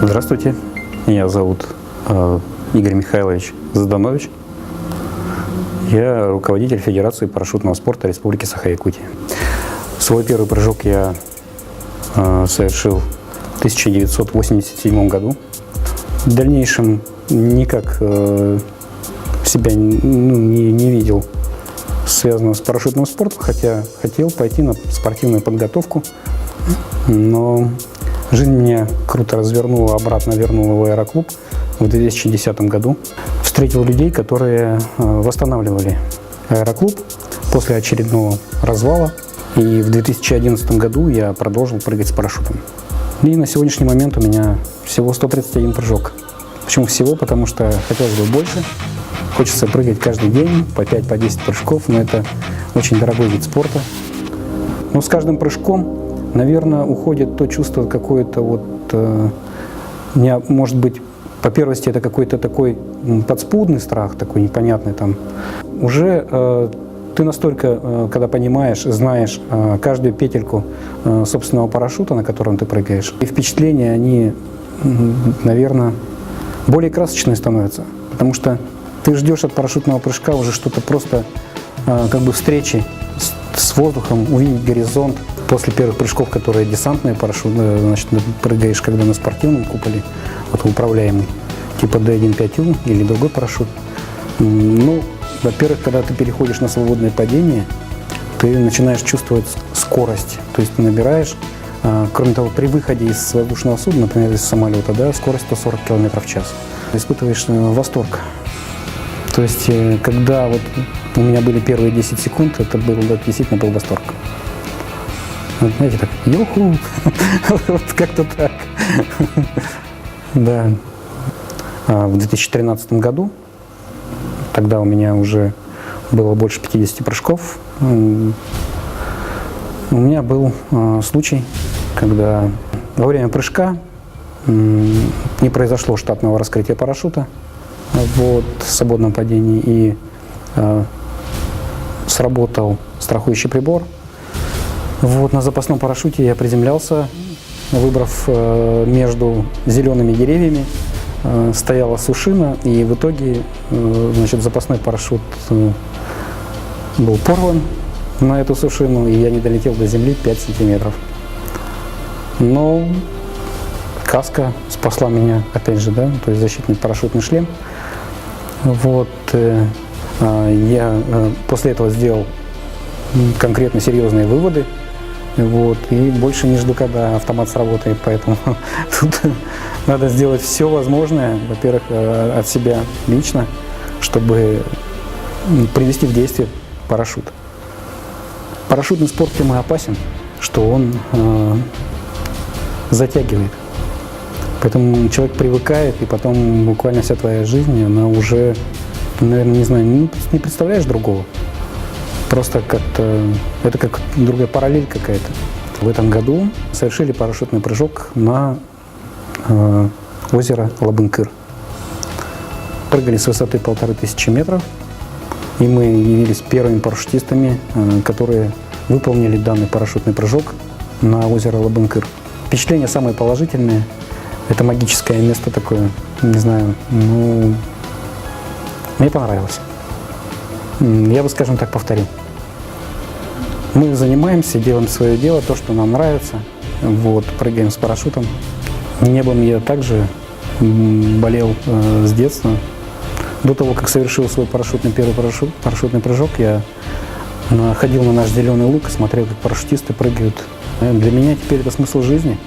Здравствуйте, меня зовут Игорь Михайлович Заданович. Я руководитель Федерации парашютного спорта Республики Саха-Якутия. Свой первый прыжок я совершил в 1987 году. В дальнейшем никак себя не видел связанного с парашютным спортом, хотя хотел пойти на спортивную подготовку, но жизнь меня круто развернула, обратно вернула в аэроклуб в 2010 году. Встретил людей, которые восстанавливали аэроклуб после очередного развала. И в 2011 году я продолжил прыгать с парашютом. И на сегодняшний момент у меня всего 131 прыжок. Почему всего? Потому что хотелось бы больше. Хочется прыгать каждый день по 5-10 прыжков, но это очень дорогой вид спорта. Но с каждым прыжком, наверное, уходит то чувство какое-то может быть, по первости это какой-то такой подспудный страх, такой непонятный там. Уже ты настолько, когда понимаешь, знаешь каждую петельку собственного парашюта, на котором ты прыгаешь, и впечатления, они, наверное, более красочные становятся, потому что ты ждешь от парашютного прыжка уже что-то просто, как бы встречи с воздухом, увидеть горизонт. После первых прыжков, которые десантные парашют, значит, прыгаешь, когда на спортивном куполе, вот управляемый, типа D1.5U или другой парашют. Ну, во-первых, когда ты переходишь на свободное падение, ты начинаешь чувствовать скорость. То есть ты набираешь, кроме того, при выходе из воздушного судна, например, из самолета, да, скорость 140 км в час. Испытываешь восторг. То есть, когда вот у меня были первые 10 секунд, это был, действительно был восторг. Вот, знаете, так, йоху, вот как-то так. Да. В 2013 году, тогда у меня уже было больше 50 прыжков, у меня был случай, когда во время прыжка не произошло штатного раскрытия парашюта в свободном падении, и сработал страхующий прибор. Вот, на запасном парашюте я приземлялся, выбрав между зелеными деревьями, стояла сушина, и в итоге, значит, запасной парашют был порван на эту сушину, и я не долетел до земли 5 сантиметров. Но каска спасла меня, опять же, да, то есть защитный парашютный шлем. Вот, я после этого сделал конкретно серьезные выводы. Вот, и больше не жду, когда автомат сработает, поэтому тут надо сделать все возможное, во-первых, от себя лично, чтобы привести в действие парашют. Парашютный спорт тем и опасен, что он затягивает. Поэтому человек привыкает, и потом буквально вся твоя жизнь, она уже, наверное, не знаю, не представляешь другого. Просто как-то, это как другая параллель какая-то. В этом году совершили парашютный прыжок на озеро Лабынкыр. Прыгали с высоты 1500 метров, и мы явились первыми парашютистами, которые выполнили данный парашютный прыжок на озеро Лабынкыр. Впечатления самые положительные. Это магическое место такое, не знаю, ну, мне понравилось. Я бы, скажем так, повторил. Мы занимаемся, делаем свое дело, то, что нам нравится. Вот, прыгаем с парашютом. Небом я также болел с детства. До того, как совершил свой первый парашютный прыжок, я ходил на наш зеленый луг и смотрел, как парашютисты прыгают. Для меня теперь это смысл жизни.